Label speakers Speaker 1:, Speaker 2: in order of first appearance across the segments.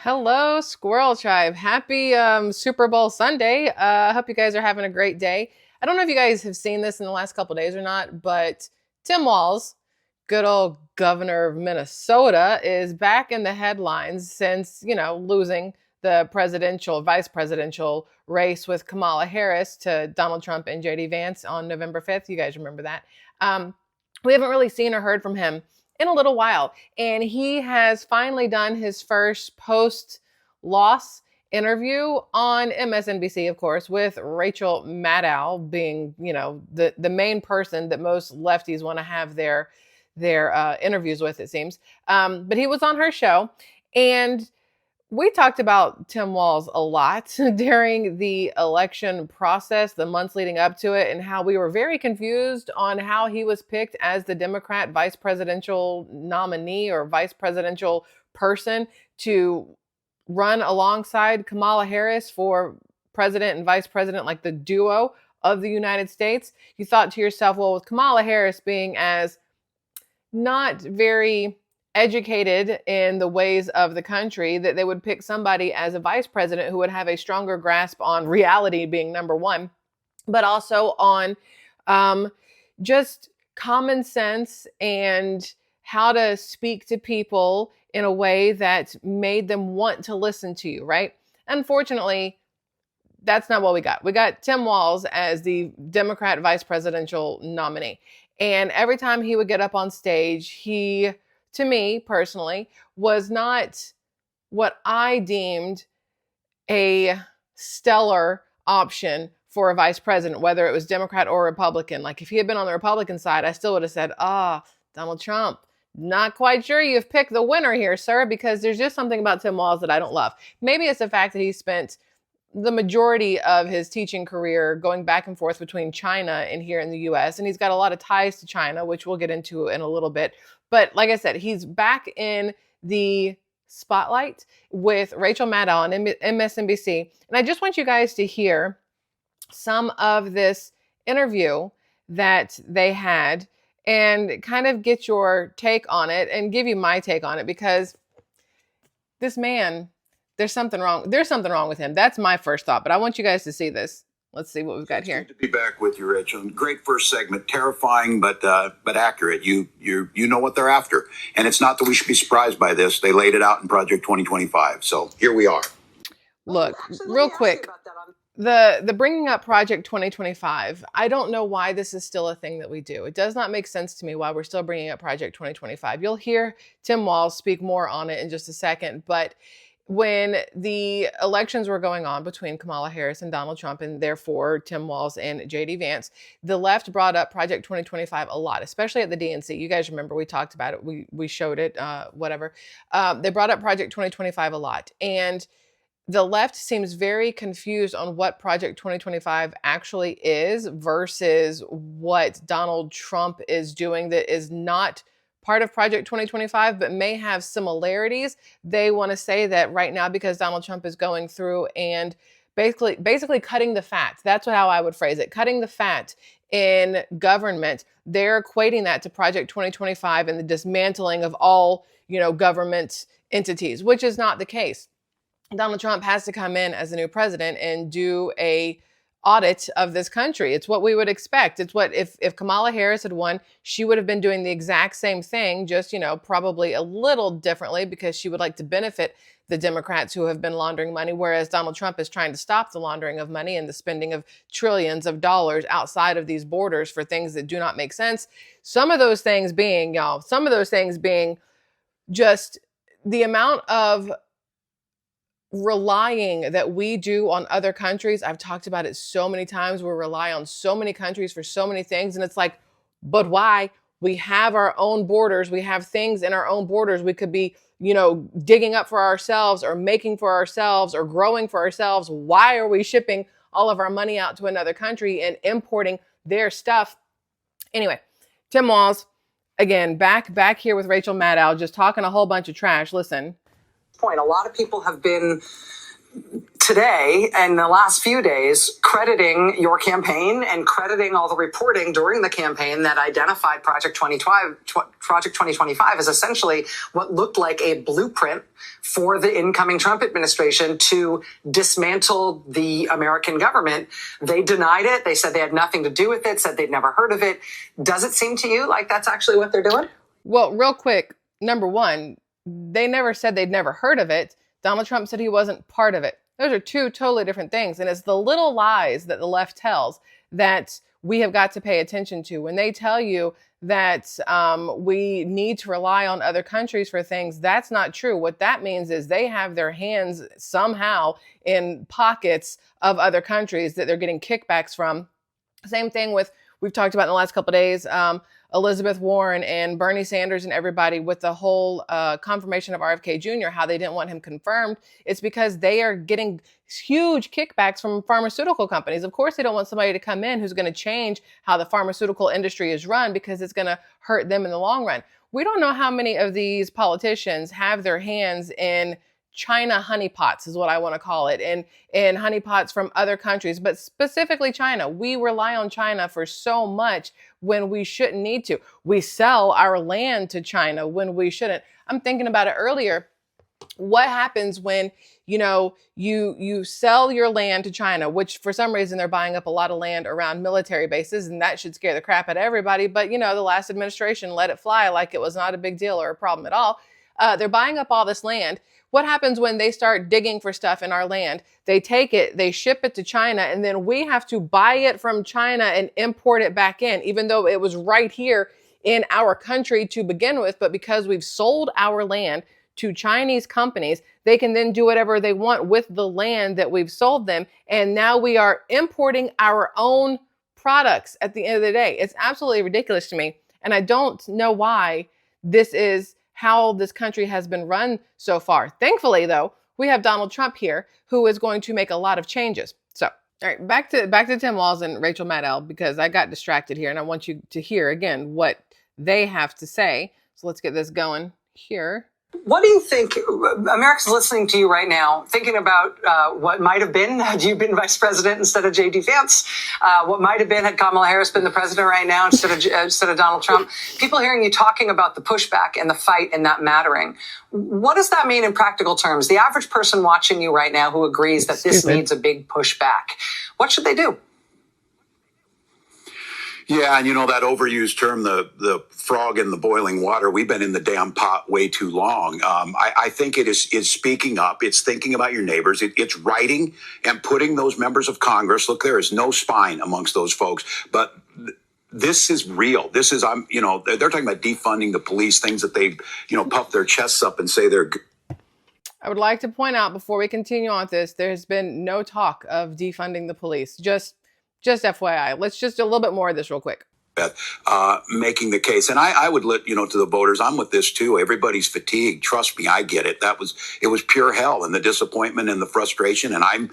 Speaker 1: Hello, Squirrel Tribe. Happy Super Bowl Sunday. I hope you guys are having a great day. I don't know if you guys have seen this in the last couple days or not, but Tim Walz, good old governor of Minnesota, is back in the headlines since, losing the vice presidential race with Kamala Harris to Donald Trump and JD Vance on November 5th. You guys remember that. We haven't really seen or heard from him in a little while. And he has finally done his first post-loss interview on MSNBC, of course, with Rachel Maddow being, the main person that most lefties want to have their interviews with, it seems. But he was on her show, and we talked about Tim Walz a lot during the election process, the months leading up to it, and how we were very confused on how he was picked as the Democrat vice presidential nominee or vice presidential person to run alongside Kamala Harris for president and vice president, like the duo of the United States. You thought to yourself, well, with Kamala Harris being as not very educated in the ways of the country, that they would pick somebody as a vice president who would have a stronger grasp on reality being number one, but also on just common sense and how to speak to people in a way that made them want to listen to you, right? Unfortunately, that's not what we got. We got Tim Walz as the Democrat vice presidential nominee. And every time he would get up on stage, he, to me personally, was not what I deemed a stellar option for a vice president, whether it was Democrat or Republican. Like if he had been on the Republican side, I still would have said, Donald Trump, not quite sure you've picked the winner here, sir, because there's just something about Tim Walz that I don't love. Maybe it's the fact that he spent the majority of his teaching career going back and forth between China and here in the US. And he's got a lot of ties to China, which we'll get into in a little bit. But like I said, he's back in the spotlight with Rachel Maddow on MSNBC. And I just want you guys to hear some of this interview that they had and kind of get your take on it and give you my take on it, because this man, there's something wrong. There's something wrong with him. That's my first thought, but I want you guys to see this. Let's see what we've got here.
Speaker 2: It's good to be back with you, Rachel. Great first segment, terrifying but accurate. You know what they're after, and it's not that we should be surprised by this. They laid it out in Project 2025, so here we are.
Speaker 1: Look, real quick, the bringing up Project 2025. I don't know why this is still a thing that we do. It does not make sense to me why we're still bringing up Project 2025. You'll hear Tim Walz speak more on it in just a second, but when the elections were going on between Kamala Harris and Donald Trump, and therefore Tim Walz and JD Vance, the left brought up Project 2025 a lot, especially at the DNC. You guys remember we talked about it. We showed it, whatever. They brought up Project 2025 a lot. And the left seems very confused on what Project 2025 actually is versus what Donald Trump is doing that is not part of Project 2025, but may have similarities. They want to say that right now, because Donald Trump is going through and basically cutting the fat. That's how I would phrase it. Cutting the fat in government. They're equating that to Project 2025 and the dismantling of all, government entities, which is not the case. Donald Trump has to come in as a new president and do a audit of this country. It's what we would expect. It's what if Kamala Harris had won, she would have been doing the exact same thing, just, probably a little differently, because she would like to benefit the Democrats who have been laundering money, whereas Donald Trump is trying to stop the laundering of money and the spending of trillions of dollars outside of these borders for things that do not make sense. Some of those things being just the amount of relying that we do on other countries. I've talked about it so many times. We rely on so many countries for so many things. And it's like, but why? We have our own borders. We have things in our own borders we could be, digging up for ourselves or making for ourselves or growing for ourselves. Why are we shipping all of our money out to another country and importing their stuff? Anyway, Tim Walz, again, back here with Rachel Maddow, just talking a whole bunch of trash. Listen.
Speaker 3: Point. A lot of people have been today, in the last few days, crediting your campaign and crediting all the reporting during the campaign that identified Project 2025 as essentially what looked like a blueprint for the incoming Trump administration to dismantle the American government. They denied it. They said they had nothing to do with it, said they'd never heard of it. Does it seem to you like that's actually what they're doing?
Speaker 1: Well, real quick, number one, they never said they'd never heard of it. Donald Trump said he wasn't part of it. Those are two totally different things. And it's the little lies that the left tells that we have got to pay attention to. When they tell you that we need to rely on other countries for things, that's not true. What that means is they have their hands somehow in pockets of other countries that they're getting kickbacks from. Same thing with, we've talked about in the last couple of days, Elizabeth Warren and Bernie Sanders and everybody with the whole confirmation of RFK Jr., how they didn't want him confirmed. It's because they are getting huge kickbacks from pharmaceutical companies. Of course, they don't want somebody to come in who's going to change how the pharmaceutical industry is run because it's going to hurt them in the long run. We don't know how many of these politicians have their hands in China honeypots, is what I want to call it, and honeypots from other countries, but specifically China. We rely on China for so much when we shouldn't need to. We sell our land to China when we shouldn't. I'm thinking about it earlier. What happens when, you sell your land to China, which for some reason they're buying up a lot of land around military bases, and that should scare the crap out of everybody. But, the last administration let it fly like it was not a big deal or a problem at all. They're buying up all this land. What happens when they start digging for stuff in our land? They take it, they ship it to China, and then we have to buy it from China and import it back in, even though it was right here in our country to begin with. But because we've sold our land to Chinese companies, they can then do whatever they want with the land that we've sold them. And now we are importing our own products at the end of the day. It's absolutely ridiculous to me. And I don't know why this is how this country has been run so far. Thankfully, though, we have Donald Trump here who is going to make a lot of changes. So, all right, back to Tim Walz and Rachel Maddow, because I got distracted here and I want you to hear again what they have to say. So let's get this going here.
Speaker 3: What do you think America's listening to you right now, thinking about what might have been had you been vice president instead of J.D. Vance? What might have been had Kamala Harris been the president right now instead of Donald Trump? People hearing you talking about the pushback and the fight and that mattering. What does that mean in practical terms? The average person watching you right now who agrees that this needs a big pushback, what should they do?
Speaker 2: Yeah, and that overused term, the frog in the boiling water, we've been in the damn pot way too long. I think it is speaking up. It's thinking about your neighbors. It's writing and putting those members of Congress. Look, there is no spine amongst those folks, but this is real. This is, they're talking about defunding the police, things that they, puff their chests up and say they're.
Speaker 1: I would like to point out before we continue on with this, there's been no talk of defunding the police. Just FYI, let's just do a little bit more of this real quick.
Speaker 2: Making the case. And I would let, to the voters, I'm with this too. Everybody's fatigued. Trust me, I get it. It was pure hell, and the disappointment and the frustration. And I'm,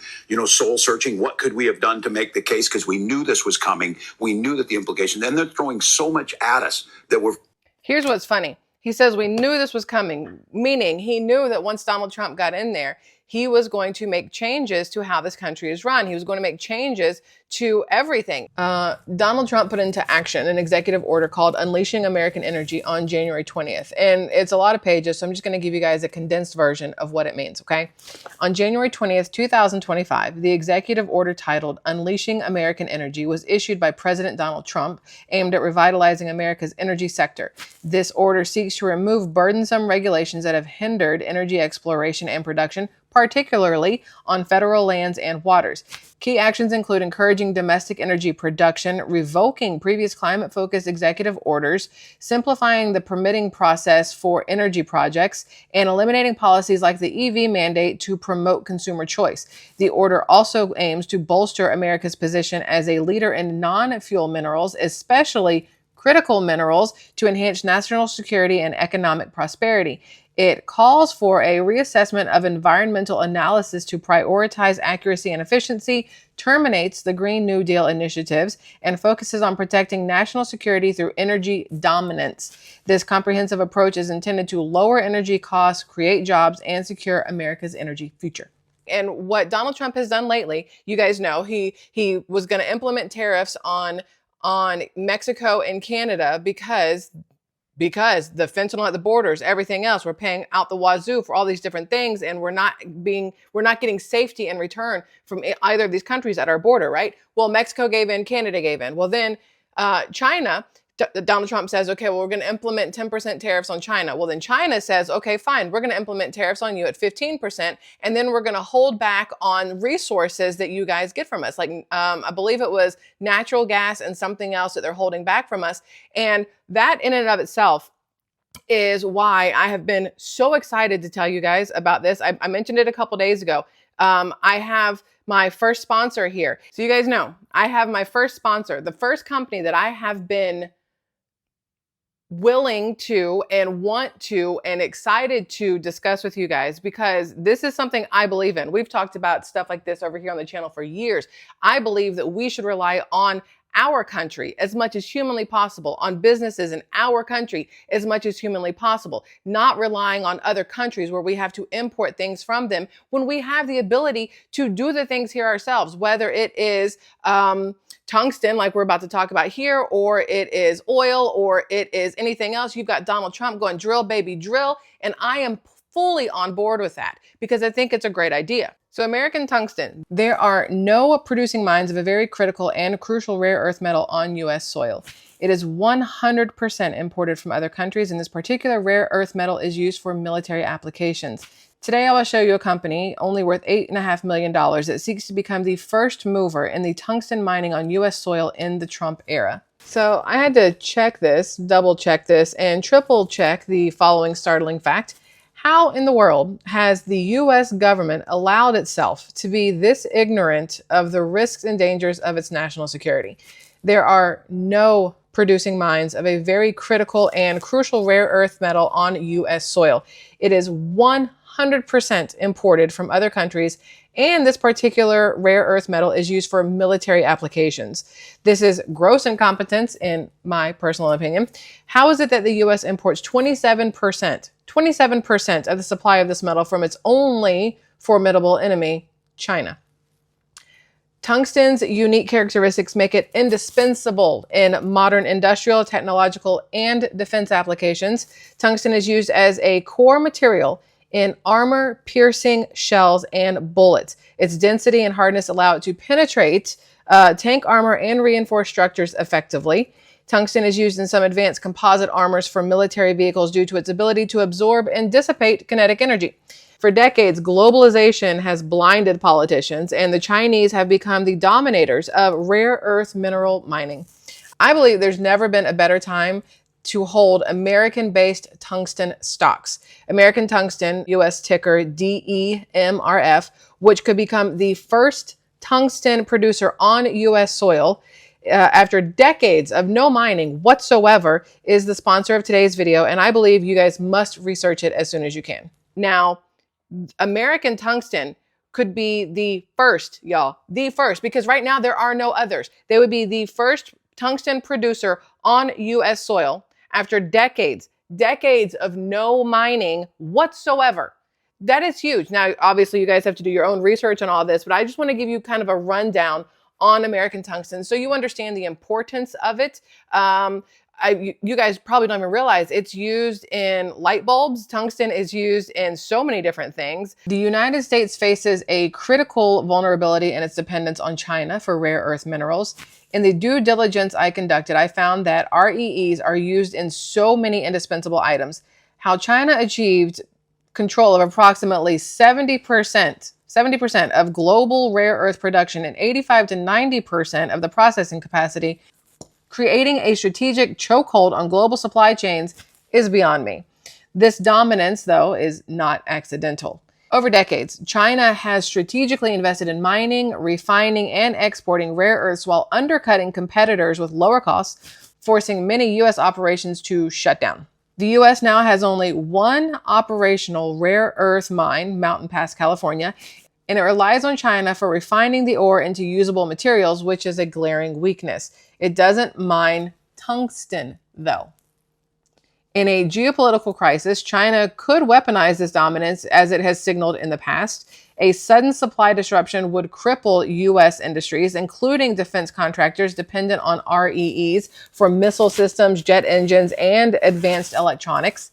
Speaker 2: soul searching. What could we have done to make the case? Because we knew this was coming. We knew that the implications, and they're throwing so much at us that we're.
Speaker 1: Here's what's funny. He says we knew this was coming, meaning he knew that once Donald Trump got in there, he was going to make changes to how this country is run. He was going to make changes to everything. Donald Trump put into action an executive order called Unleashing American Energy on January 20th. And it's a lot of pages, so I'm just going to give you guys a condensed version of what it means, okay? On January 20th, 2025, the executive order titled Unleashing American Energy was issued by President Donald Trump, aimed at revitalizing America's energy sector. This order seeks to remove burdensome regulations that have hindered energy exploration and production, particularly on federal lands and waters. Key actions include encouraging domestic energy production, revoking previous climate-focused executive orders, simplifying the permitting process for energy projects, and eliminating policies like the EV mandate to promote consumer choice. The order also aims to bolster America's position as a leader in non-fuel minerals, especially critical minerals, to enhance national security and economic prosperity. It calls for a reassessment of environmental analysis to prioritize accuracy and efficiency, terminates the Green New Deal initiatives, and focuses on protecting national security through energy dominance. This comprehensive approach is intended to lower energy costs, create jobs, and secure America's energy future. And what Donald Trump has done lately, you guys know, he was going to implement tariffs on Mexico and Canada because the fentanyl at the borders, everything else, we're paying out the wazoo for all these different things, and we're not getting safety in return from either of these countries at our border, right? Well, Mexico gave in, Canada gave in. Well, then China, Donald Trump says, okay, well, we're going to implement 10% tariffs on China. Well, then China says, okay, fine, we're going to implement tariffs on you at 15%, and then we're going to hold back on resources that you guys get from us. Like, I believe it was natural gas and something else that they're holding back from us. And that in and of itself is why I have been so excited to tell you guys about this. I mentioned it a couple days ago. I have my first sponsor here. So you guys know, I have my first sponsor, the first company that I have been willing to and want to and excited to discuss with you guys, because this is something I believe in. We've talked about stuff like this over here on the channel for years. I believe that we should rely on our country as much as humanly possible, on businesses in our country as much as humanly possible, not relying on other countries where we have to import things from them when we have the ability to do the things here ourselves, whether it is tungsten, like we're about to talk about here, or it is oil, or it is anything else. You've got Donald Trump going drill, baby, drill. And I am fully on board with that because I think it's a great idea. So American Tungsten, there are no producing mines of a very critical and crucial rare earth metal on U.S. soil. It is 100% imported from other countries, and this particular rare earth metal is used for military applications. Today, I will show you a company only worth $8.5 million that seeks to become the first mover in the tungsten mining on U.S. soil in the Trump era. So I had to check this, double check this, and triple check the following startling fact. How in the world has the U.S. government allowed itself to be this ignorant of the risks and dangers of its national security? There are no producing mines of a very critical and crucial rare earth metal on U.S. soil. It is 100% imported from other countries, and this particular rare earth metal is used for military applications. This is gross incompetence, in my personal opinion. How is it that the U.S. imports 27% of the supply of this metal from its only formidable enemy, China? Tungsten's unique characteristics make it indispensable in modern industrial, technological, and defense applications. Tungsten is used as a core material in armor-piercing shells and bullets. Its density and hardness allow it to penetrate tank armor and reinforced structures effectively. Tungsten is used in some advanced composite armors for military vehicles due to its ability to absorb and dissipate kinetic energy. For decades, globalization has blinded politicians, and the Chinese have become the dominators of rare earth mineral mining. I believe there's never been a better time to hold American-based tungsten stocks. American Tungsten, U.S. ticker DEMRF, which could become the first tungsten producer on U.S. soil after decades of no mining whatsoever, is the sponsor of today's video, and I believe you guys must research it as soon as you can. Now, American Tungsten could be the first, y'all, the first, because right now there are no others. They would be the first tungsten producer on U.S. soil after decades of no mining whatsoever. That is huge. Now, obviously, you guys have to do your own research on all this, but I just want to give you kind of a rundown on American Tungsten so you understand the importance of it. You guys probably don't even realize it's used in light bulbs. Tungsten is used in so many different things. The United States faces a critical vulnerability in its dependence on China for rare earth minerals. In the due diligence I conducted, I found that REEs are used in so many indispensable items. How China achieved control of approximately 70% of global rare earth production and 85 to 90% of the processing capacity, creating a strategic chokehold on global supply chains, is beyond me. This dominance, though, is not accidental. Over decades, China has strategically invested in mining, refining, and exporting rare earths while undercutting competitors with lower costs, forcing many U.S. operations to shut down. The U.S. now has only one operational rare earth mine, Mountain Pass, California, and it relies on China for refining the ore into usable materials, which is a glaring weakness. It doesn't mine tungsten, though. In a geopolitical crisis, China could weaponize this dominance as it has signaled in the past. A sudden supply disruption would cripple U.S. industries, including defense contractors dependent on REEs for missile systems, jet engines, and advanced electronics.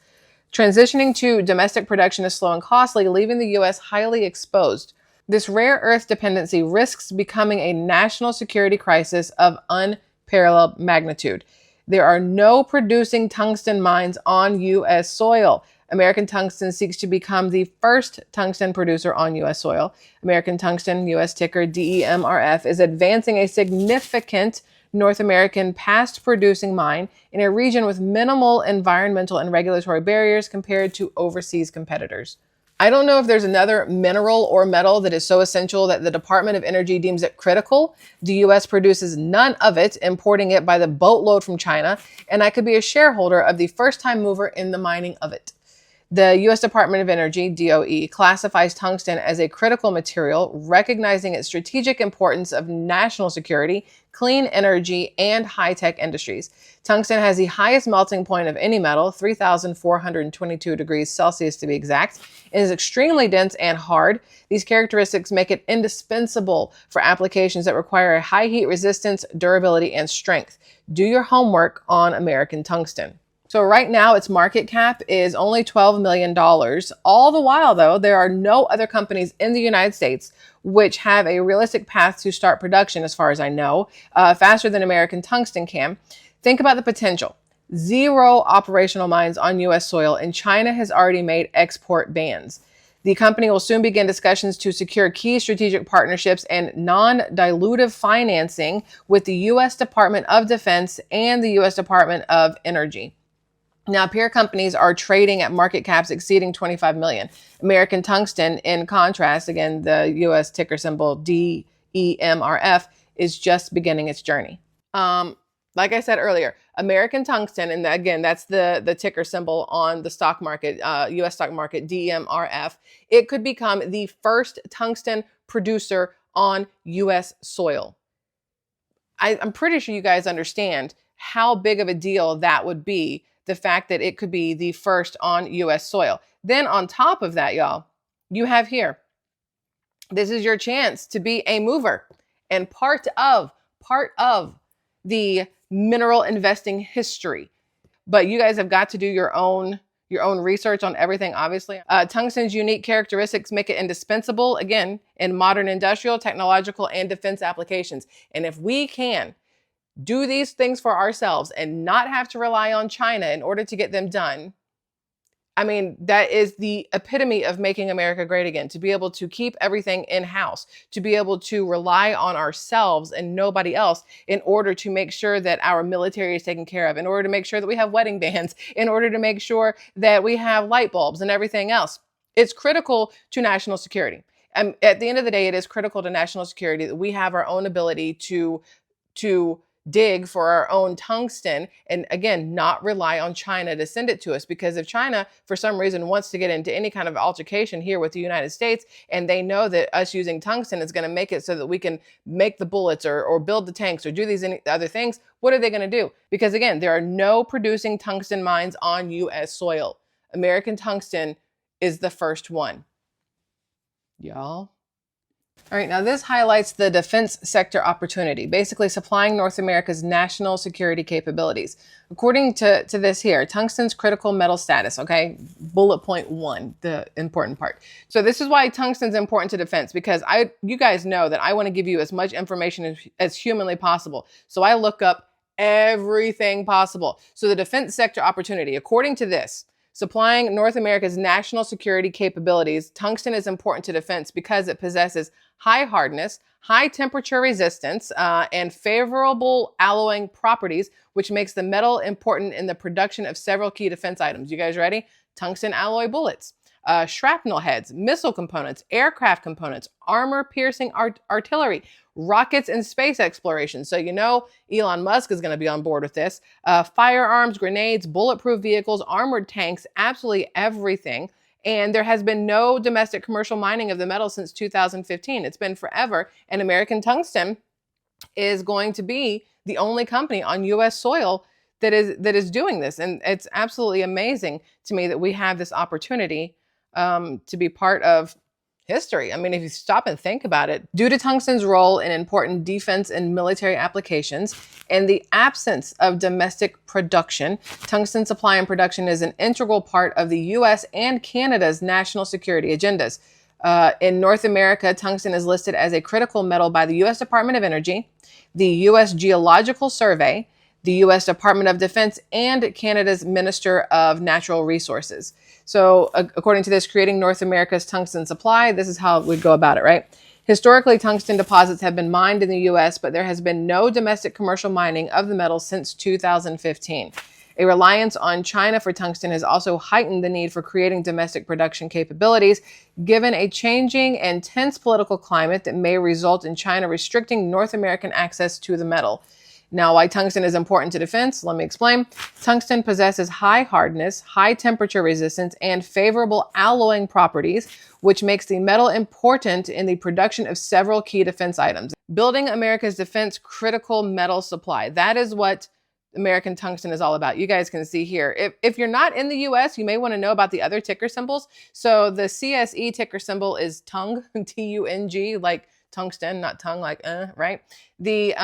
Speaker 1: Transitioning to domestic production is slow and costly, leaving the U.S. highly exposed. This rare earth dependency risks becoming a national security crisis of unparalleled magnitude. There are no producing tungsten mines on U.S. soil. American Tungsten seeks to become the first tungsten producer on U.S. soil. American Tungsten, U.S. ticker DEMRF, is advancing a significant North American past producing mine in a region with minimal environmental and regulatory barriers compared to overseas competitors. I don't know if there's another mineral or metal that is so essential that the Department of Energy deems it critical. The U.S. produces none of it, importing it by the boatload from China, and I could be a shareholder of the first-time mover in the mining of it. The U.S. Department of Energy, DOE, classifies tungsten as a critical material, recognizing its strategic importance of national security, clean energy, and high-tech industries. Tungsten has the highest melting point of any metal, 3,422 degrees Celsius to be exact. It is extremely dense and hard. These characteristics make it indispensable for applications that require a high heat resistance, durability, and strength. Do your homework on American Tungsten. So right now its market cap is only $12 million. All the while, though, there are no other companies in the United States which have a realistic path to start production, as far as I know, faster than American Tungsten can. Think about the potential. 0 operational mines on U.S. soil, and China has already made export bans. The company will soon begin discussions to secure key strategic partnerships and non-dilutive financing with the U.S. Department of Defense and the U.S. Department of Energy. Now, peer companies are trading at market caps exceeding 25 million. American Tungsten, in contrast, again, the U.S. ticker symbol DEMRF, is just beginning its journey. Like I said earlier, American Tungsten, and again, that's the ticker symbol on the stock market, U.S. stock market, DEMRF. It could become the first tungsten producer on U.S. soil. I'm pretty sure you guys understand how big of a deal that would be, the fact that it could be the first on U.S. soil. Then on top of that, y'all, you have here, this is your chance to be a mover and part of the mineral investing history. But you guys have got to do your own research on everything, obviously. Tungsten's unique characteristics make it indispensable, again, in modern industrial, technological, and defense applications. And if we can do these things for ourselves and not have to rely on China in order to get them done, I mean, that is the epitome of making America great again, to be able to keep everything in-house, to be able to rely on ourselves and nobody else in order to make sure that our military is taken care of, in order to make sure that we have wedding bands, in order to make sure that we have light bulbs and everything else. It's critical to national security. And at the end of the day, it is critical to national security that we have our own ability to dig for our own tungsten, and again, not rely on China to send it to us. Because if China, for some reason, wants to get into any kind of altercation here with the United States, and they know that us using tungsten is going to make it so that we can make the bullets or build the tanks or do these other things, what are they going to do? Because again, there are no producing tungsten mines on U.S. soil. American Tungsten is the first one. Y'all. All right, now this highlights the defense sector opportunity, basically supplying North America's national security capabilities. According to this here, tungsten's critical metal status, okay? Bullet point 1, the important part. So this is why tungsten's important to defense, because you guys know that I want to give you as much information as humanly possible. So I look up everything possible. So the defense sector opportunity, according to this, supplying North America's national security capabilities, tungsten is important to defense because it possesses high hardness, high temperature resistance, and favorable alloying properties, which makes the metal important in the production of several key defense items. You guys ready? Tungsten alloy bullets, shrapnel heads, missile components, aircraft components, armor-piercing artillery, rockets, and space exploration. So you know Elon Musk is going to be on board with this. Firearms, grenades, bulletproof vehicles, armored tanks, absolutely everything. And there has been no domestic commercial mining of the metal since 2015. It's been forever. And American Tungsten is going to be the only company on U.S. soil that is doing this. And it's absolutely amazing to me that we have this opportunity to be part of history. I mean, if you stop and think about it, due to tungsten's role in important defense and military applications and the absence of domestic production, tungsten supply and production is an integral part of the US and Canada's national security agendas. In North America, tungsten is listed as a critical metal by the US Department of Energy, the US Geological Survey, the US Department of Defense, and Canada's Minister of Natural Resources. So according to this, creating North America's tungsten supply, this is how we go about it, right? Historically, tungsten deposits have been mined in the US, but there has been no domestic commercial mining of the metal since 2015. A reliance on China for tungsten has also heightened the need for creating domestic production capabilities, given a changing and tense political climate that may result in China restricting North American access to the metal. Now, why tungsten is important to defense? Let me explain. Tungsten possesses high hardness, high temperature resistance, and favorable alloying properties, which makes the metal important in the production of several key defense items. Building America's defense critical metal supply. That is what American tungsten is all about. You guys can see here. If you're not in the US, you may want to know about the other ticker symbols. So the CSE ticker symbol is TUNG, T-U-N-G, like tungsten, not tongue, like right? The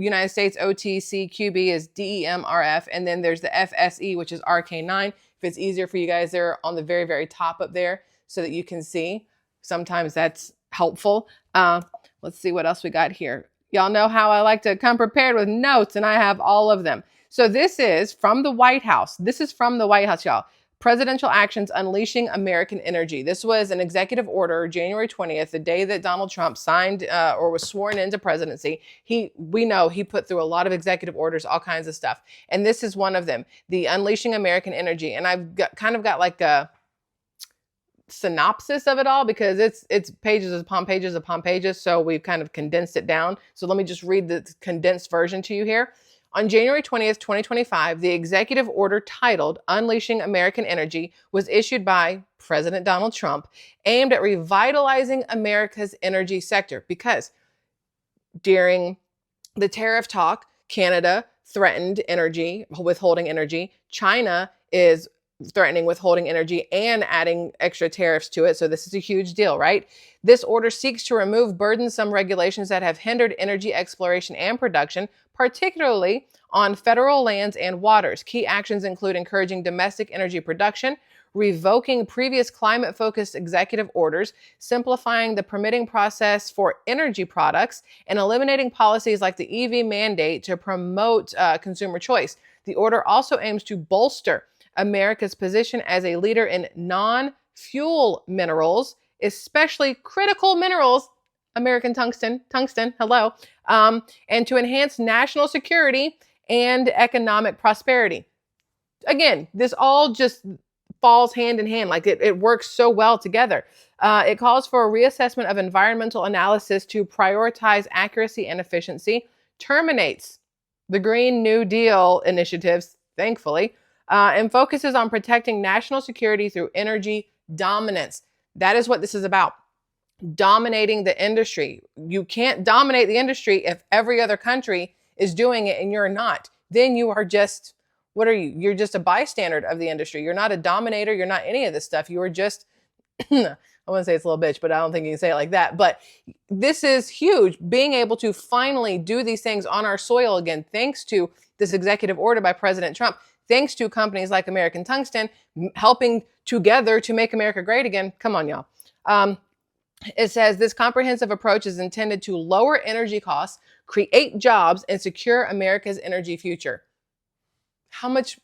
Speaker 1: United States OTCQB is DEMRF, and then there's the FSE, which is RK9. If it's easier for you guys, they're on the very, very top up there so that you can see. Sometimes that's helpful. Let's see what else we got here. Y'all know how I like to come prepared with notes, and I have all of them. So this is from the White House. This is from the White House, y'all. Presidential actions unleashing American energy. This was an executive order, January 20th, the day that Donald Trump signed or was sworn into presidency. We know he put through a lot of executive orders, all kinds of stuff. And this is one of them, the Unleashing American Energy. And I've kind of got like a synopsis of it all because it's pages upon pages upon pages. So we've kind of condensed it down. So let me just read the condensed version to you here. On January 20th, 2025, the executive order titled Unleashing American Energy was issued by President Donald Trump, aimed at revitalizing America's energy sector because during the tariff talk, Canada threatened withholding energy. China is threatening withholding energy and adding extra tariffs to it. So this is a huge deal, right? This order seeks to remove burdensome regulations that have hindered energy exploration and production, particularly on federal lands and waters. Key actions include encouraging domestic energy production, revoking previous climate-focused executive orders, simplifying the permitting process for energy products, and eliminating policies like the EV mandate to promote consumer choice. The order also aims to bolster America's position as a leader in non-fuel minerals, especially critical minerals, American tungsten, hello, and to enhance national security and economic prosperity. Again, this all just falls hand in hand, like it works so well together. It calls for a reassessment of environmental analysis to prioritize accuracy and efficiency, terminates the Green New Deal initiatives, thankfully, and focuses on protecting national security through energy dominance. That is what this is about. Dominating the industry. You can't dominate the industry if every other country is doing it and you're not. Then you are just, what are you? You're just a bystander of the industry. You're not a dominator. You're not any of this stuff. You are just, I wouldn't say it's a little bitch, but I don't think you can say it like that. But this is huge. Being able to finally do these things on our soil again, thanks to this executive order by President Trump, thanks to companies like American Tungsten helping together to make America great again. Come on, y'all. It says this comprehensive approach is intended to lower energy costs, create jobs, and secure America's energy future. How much,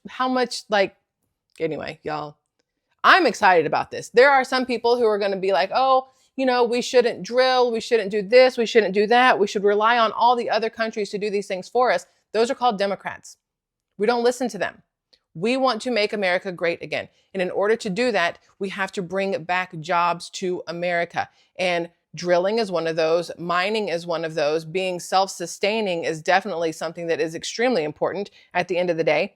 Speaker 1: anyway, y'all, I'm excited about this. There are some people who are going to be like, oh, we shouldn't drill. We shouldn't do this. We shouldn't do that. We should rely on all the other countries to do these things for us. Those are called Democrats. We don't listen to them. We want to make America great again. And in order to do that, we have to bring back jobs to America. And drilling is one of those. Mining is one of those. Being self-sustaining is definitely something that is extremely important at the end of the day.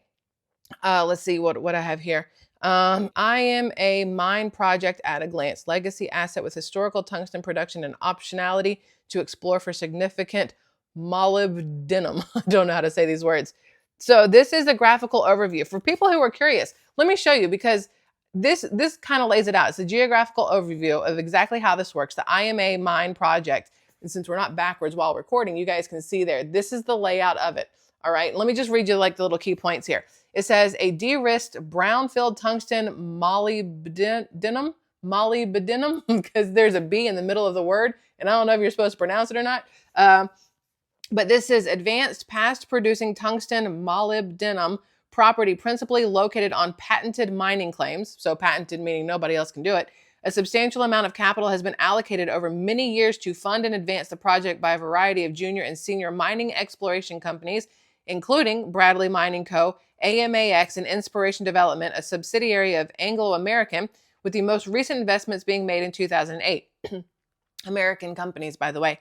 Speaker 1: Let's see what I have here. I am a mine project at a glance. Legacy asset with historical tungsten production and optionality to explore for significant molybdenum. I don't know how to say these words. So this is a graphical overview. For people who are curious, let me show you, because this kind of lays it out. It's a geographical overview of exactly how this works, the IMA mine project. And since we're not backwards while recording, you guys can see there. This is the layout of it. All right, let me just read you like the little key points here. It says a de-risked brownfield tungsten molybdenum, because there's a B in the middle of the word, and I don't know if you're supposed to pronounce it or not. But this is advanced past producing tungsten molybdenum property principally located on patented mining claims. So patented meaning nobody else can do it. A substantial amount of capital has been allocated over many years to fund and advance the project by a variety of junior and senior mining exploration companies, including Bradley Mining Co., AMAX, and Inspiration Development, a subsidiary of Anglo American, with the most recent investments being made in 2008. American companies, by the way.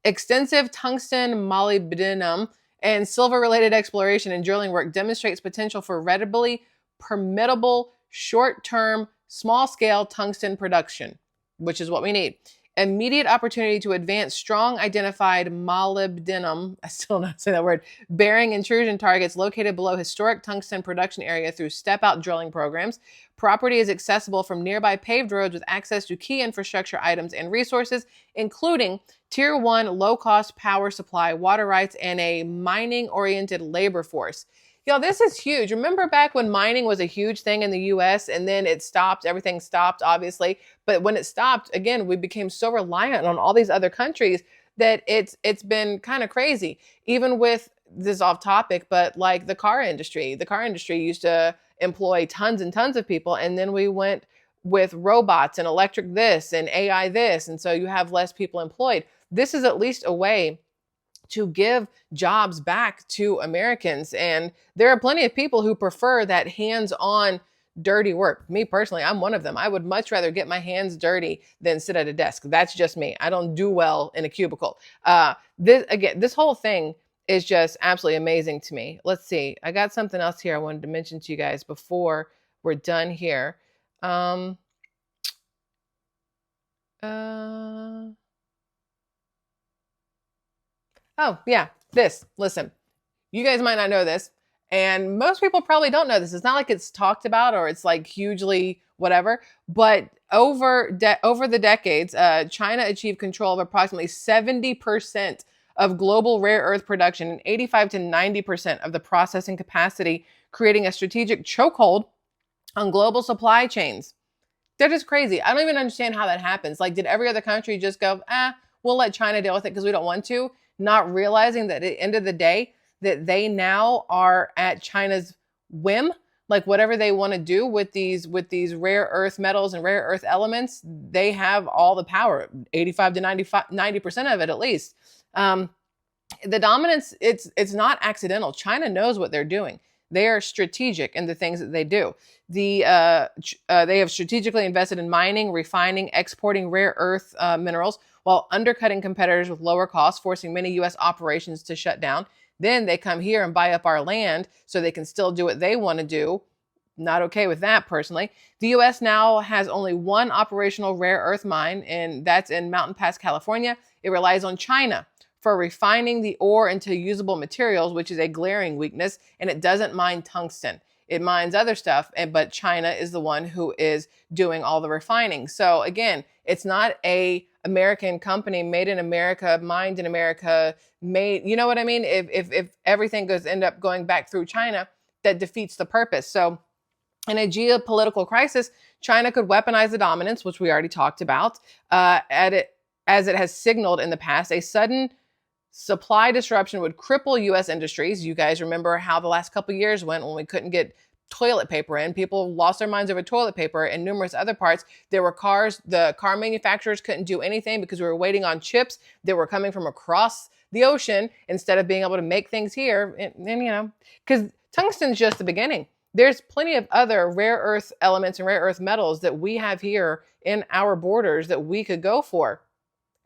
Speaker 1: Extensive tungsten, molybdenum, and silver-related exploration and drilling work demonstrates potential for readily permittable, short-term, small-scale tungsten production, which is what we need. Immediate opportunity to advance strong identified molybdenum, I still don't say that word, bearing intrusion targets located below historic tungsten production area through step-out drilling programs. Property is accessible from nearby paved roads with access to key infrastructure items and resources, including Tier 1 low-cost power supply, water rights, and a mining-oriented labor force. Yo, this is huge. Remember back when mining was a huge thing in the US and then it stopped, everything stopped, obviously. But when it stopped, again, we became so reliant on all these other countries that it's been kind of crazy. Even with, this is off topic, but like the car industry. The car industry used to employ tons and tons of people, and then we went with robots and electric this and AI this, and so you have less people employed. This is at least a way to give jobs back to Americans. And there are plenty of people who prefer that hands-on dirty work. Me personally, I'm one of them. I would much rather get my hands dirty than sit at a desk. That's just me. I don't do well in a cubicle. This whole thing is just absolutely amazing to me. Let's see. I got something else here I wanted to mention to you guys before we're done here. Oh, yeah, this. Listen, you guys might not know this, and most people probably don't know this. It's not like it's talked about or it's like hugely whatever, but over the decades, China achieved control of approximately 70% of global rare earth production and 85 to 90% of the processing capacity, creating a strategic chokehold on global supply chains. That is crazy. I don't even understand how that happens. Like, did every other country just go, we'll let China deal with it because we don't want to? Not realizing that at the end of the day, that they now are at China's whim, like whatever they want to do with these rare earth metals and rare earth elements, they have all the power, 85 to 90% of it at least. The dominance, it's not accidental. China knows what they're doing. They are strategic in the things that they do. They have strategically invested in mining, refining, exporting rare earth minerals while undercutting competitors with lower costs, forcing many U.S. operations to shut down. Then they come here and buy up our land so they can still do what they want to do. Not okay with that, personally. The U.S. now has only one operational rare earth mine, and that's in Mountain Pass, California. It relies on China for refining the ore into usable materials, which is a glaring weakness, and it doesn't mine tungsten. It mines other stuff, but China is the one who is doing all the refining. So again, it's not a American company made in America, mined in America, made, you know what I mean? If everything end up going back through China, that defeats the purpose. So in a geopolitical crisis, China could weaponize the dominance, which we already talked about, as it has signaled in the past. A sudden supply disruption would cripple U.S. industries. You guys remember how the last couple of years went when we couldn't get toilet paper in. People lost their minds over toilet paper and numerous other parts. There were cars, the car manufacturers couldn't do anything because we were waiting on chips that were coming from across the ocean instead of being able to make things here. And you know, because tungsten's just the beginning. There's plenty of other rare earth elements and rare earth metals that we have here in our borders that we could go for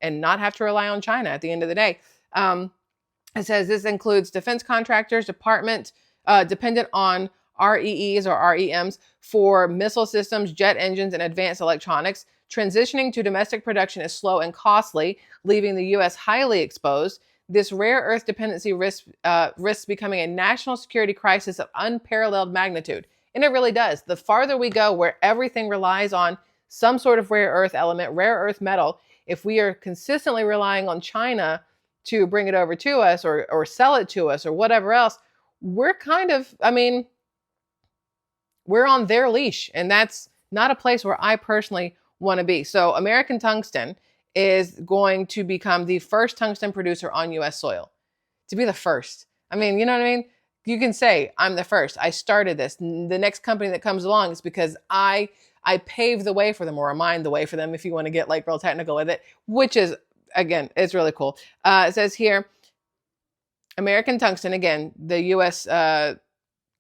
Speaker 1: and not have to rely on China at the end of the day. It says this includes defense contractors, dependent on REEs or REMs for missile systems, jet engines, and advanced electronics. Transitioning to domestic production is slow and costly, leaving the U.S. highly exposed. this rare earth dependency risks becoming a national security crisis of unparalleled magnitude. And it really does. The farther we go, where everything relies on some sort of rare earth element, rare earth metal, if we are consistently relying on China to bring it over to us or sell it to us or whatever else, we're kind of, I mean, we're on their leash. And that's not a place where I personally want to be. So American Tungsten is going to become the first tungsten producer on US soil. To be the first. I mean, you know what I mean? You can say, I'm the first. I started this. The next company that comes along is because I paved the way for them, or I mined the way for them, if you want to get like real technical with it, which is, again, it's really cool. It says here, American Tungsten, again, the US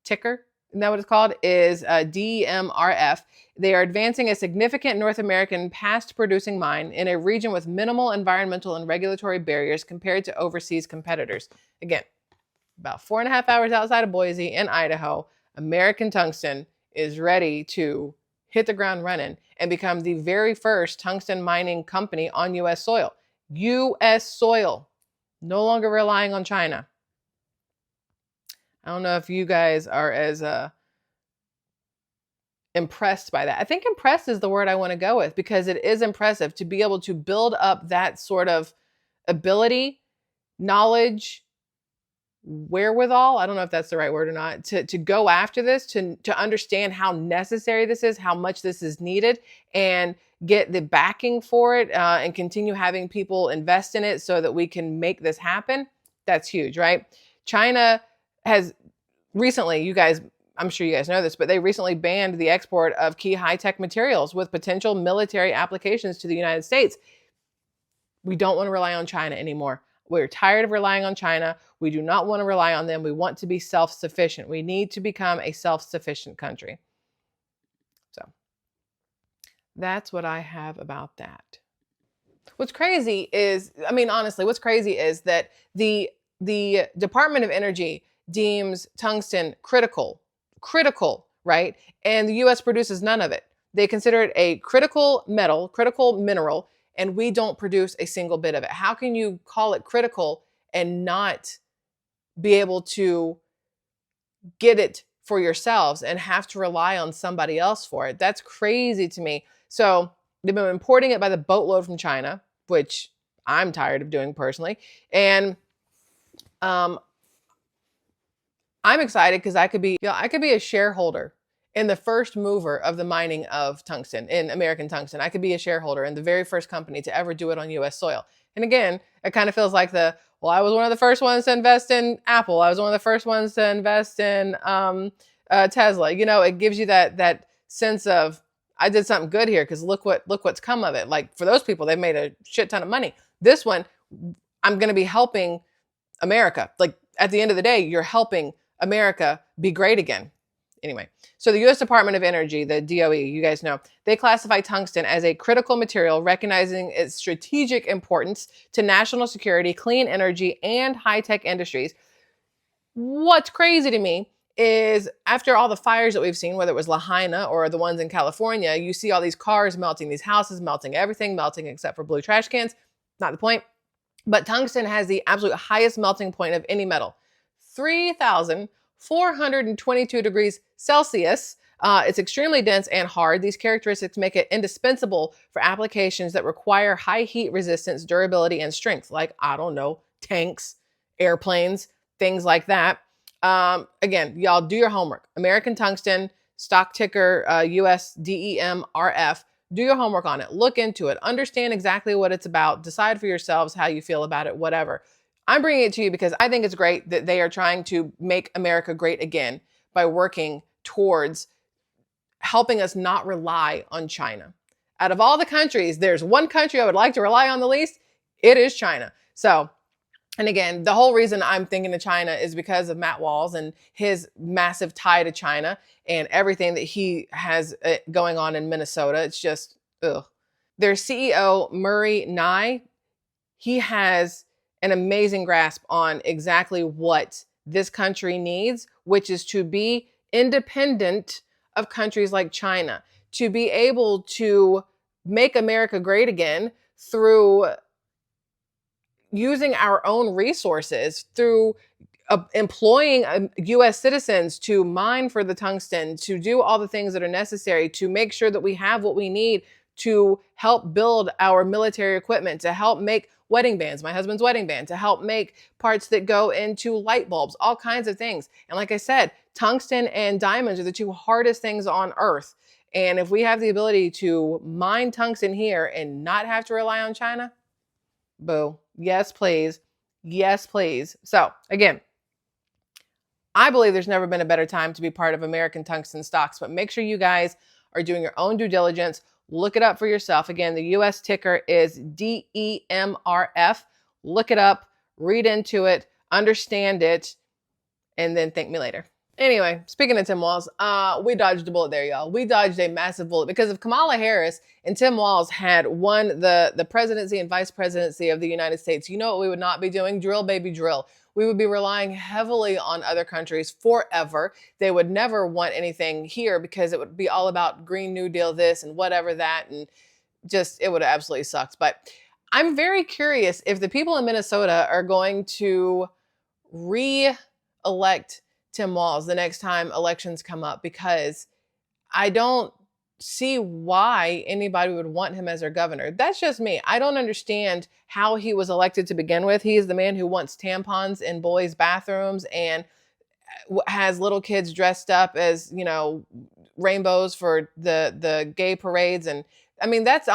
Speaker 1: ticker, isn't that what it's called, is DEMRF. They are advancing a significant North American past producing mine in a region with minimal environmental and regulatory barriers compared to overseas competitors. Again, about 4.5 hours outside of Boise in Idaho, American Tungsten is ready to hit the ground running and become the very first tungsten mining company on US soil. US soil, no longer relying on China. I don't know if you guys are as impressed by that. I think impressed is the word I want to go with, because it is impressive to be able to build up that sort of ability, knowledge, wherewithal. I don't know if that's the right word or not, to go after this, to understand how necessary this is, how much this is needed, and get the backing for it, and continue having people invest in it so that we can make this happen. That's huge, right? China has recently, I'm sure you guys know this, but they recently banned the export of key high-tech materials with potential military applications to the United States. We don't want to rely on China anymore. We're tired of relying on China. We do not want to rely on them. We want to be self-sufficient. We need to become a self-sufficient country. So that's what I have about that. What's crazy is, I mean, honestly, what's crazy is that the Department of Energy deems tungsten critical, right? And the US produces none of it. They consider it a critical metal, critical mineral, and we don't produce a single bit of it. How can you call it critical and not be able to get it for yourselves and have to rely on somebody else for it? That's crazy to me. So they've been importing it by the boatload from China, which I'm tired of doing personally. And I'm excited because I could be a shareholder in the first mover of the mining of tungsten, in American Tungsten. I could be a shareholder in the very first company to ever do it on US soil. And again, it kind of feels like I was one of the first ones to invest in Apple. I was one of the first ones to invest in Tesla. You know, it gives you that sense of, I did something good here because look what's come of it. Like, for those people, they've made a shit ton of money. This one, I'm going to be helping America. Like, at the end of the day, you're helping America be great again. Anyway, so the U.S. Department of Energy, the DOE, you guys know, they classify tungsten as a critical material, recognizing its strategic importance to national security, clean energy, and high-tech industries. What's crazy to me is, after all the fires that we've seen, whether it was Lahaina or the ones in California, you see all these cars melting, these houses melting, everything melting except for blue trash cans. Not the point. But tungsten has the absolute highest melting point of any metal. 3,422 degrees Celsius. It's extremely dense and hard. These characteristics make it indispensable for applications that require high heat resistance, durability, and strength, like, I don't know, tanks, airplanes, things like that. Again, y'all do your homework. American Tungsten, stock ticker US DEMRF. Do your homework on it. Look into it. Understand exactly what it's about. Decide for yourselves how you feel about it, whatever. I'm bringing it to you because I think it's great that they are trying to make America great again by working towards helping us not rely on China. Out of all the countries, there's one country I would like to rely on the least. It is China. So, and again, the whole reason I'm thinking of China is because of Matt Walz and his massive tie to China and everything that he has going on in Minnesota. It's just, ugh. Their CEO, Murray Nye, he has an amazing grasp on exactly what this country needs, which is to be independent of countries like China, to be able to make America great again through using our own resources through employing U.S. citizens to mine for the tungsten, to do all the things that are necessary to make sure that we have what we need to help build our military equipment, to help make wedding bands, my husband's wedding band, to help make parts that go into light bulbs, all kinds of things. And like I said, tungsten and diamonds are the two hardest things on earth. And if we have the ability to mine tungsten here and not have to rely on China, boo. Yes, please. Yes, please. So again, I believe there's never been a better time to be part of American tungsten stocks, but make sure you guys are doing your own due diligence. Look it up for yourself. Again, the US ticker is DEMRF. Look it up, read into it, understand it, and then thank me later. Anyway, speaking of Tim Walz, we dodged a bullet there, y'all. We dodged a massive bullet because if Kamala Harris and Tim Walz had won the presidency and vice presidency of the United States, you know what we would not be doing? Drill, baby, drill. We would be relying heavily on other countries forever. They would never want anything here because it would be all about Green New Deal this and whatever that, and just, it would have absolutely sucked. But I'm very curious if the people in Minnesota are going to re-elect Tim Walz the next time elections come up, because I don't see why anybody would want him as their governor. That's just me. I don't understand how he was elected to begin with. He is the man who wants tampons in boys' bathrooms and has little kids dressed up as, you know, rainbows for the gay parades. And I mean, that's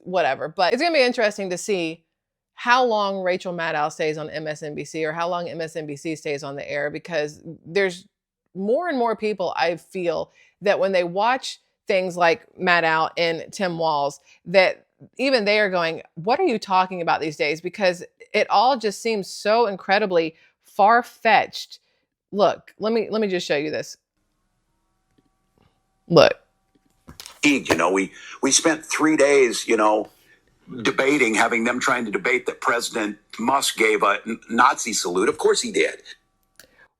Speaker 1: whatever. But it's gonna be interesting to see how long Rachel Maddow stays on MSNBC, or how long MSNBC stays on the air, because there's more and more people, I feel, that when they watch things like Maddow and Tim Walz, that even they are going, what are you talking about these days? Because it all just seems so incredibly far-fetched. Look, let me just show you this. Look.
Speaker 2: You know, we spent 3 days, you know, debating, having them trying to debate that President Musk gave a Nazi salute. Of course he did.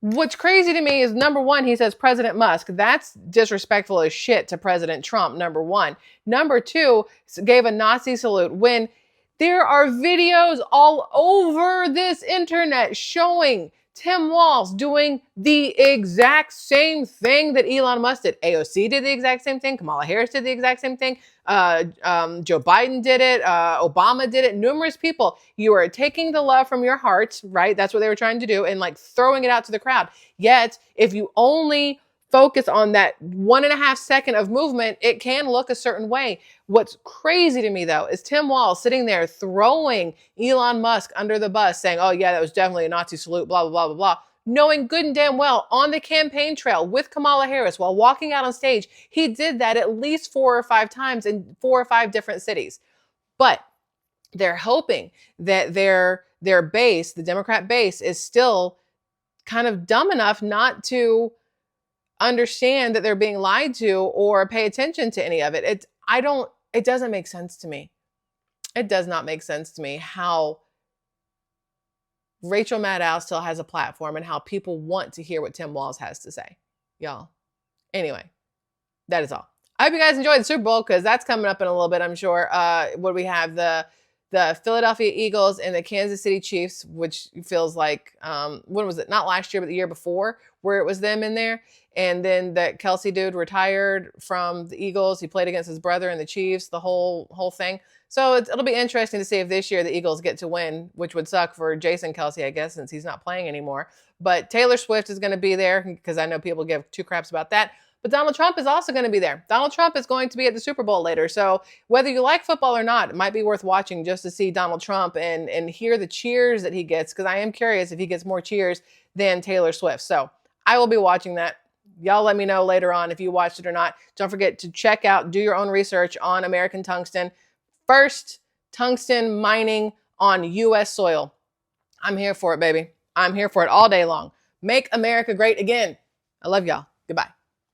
Speaker 1: What's crazy to me is, number one, he says President Musk. That's disrespectful as shit to President Trump, number one. Number two, gave a Nazi salute when there are videos all over this internet showing Tim Walz doing the exact same thing that Elon Musk did. AOC did the exact same thing. Kamala Harris did the exact same thing. Joe Biden did it. Obama did it. Numerous people. You are taking the love from your heart, right? That's what they were trying to do, and like throwing it out to the crowd. Yet, if you only focus on that 1.5 second of movement, it can look a certain way. What's crazy to me, though, is Tim Walz sitting there throwing Elon Musk under the bus, saying, oh, yeah, that was definitely a Nazi salute, blah, blah, blah, blah, blah. Knowing good and damn well on the campaign trail with Kamala Harris while walking out on stage, he did that at least 4 or 5 times in 4 or 5 different cities. But they're hoping that their base, the Democrat base, is still kind of dumb enough not to understand that they're being lied to or pay attention to any of it. It doesn't make sense to me. It does not make sense to me how Rachel Maddow still has a platform and how people want to hear what Tim Walz has to say, y'all. Anyway, that is all. I hope you guys enjoyed the Super Bowl, because that's coming up in a little bit, I'm sure. What we have, the Philadelphia Eagles and the Kansas City Chiefs, which feels like, when was it? Not last year, but the year before, where it was them in there. And then that Kelsey dude retired from the Eagles. He played against his brother in the Chiefs, the whole thing. So it'll be interesting to see if this year the Eagles get to win, which would suck for Jason Kelsey, I guess, since he's not playing anymore. But Taylor Swift is going to be there, because I know people give 2 craps about that. But Donald Trump is also going to be there. Donald Trump is going to be at the Super Bowl later. So whether you like football or not, it might be worth watching just to see Donald Trump and hear the cheers that he gets, because I am curious if he gets more cheers than Taylor Swift. So I will be watching that. Y'all let me know later on if you watched it or not. Don't forget to check out, do your own research on American tungsten. First tungsten mining on U.S. soil. I'm here for it, baby. I'm here for it all day long. Make America great again. I love y'all. Goodbye.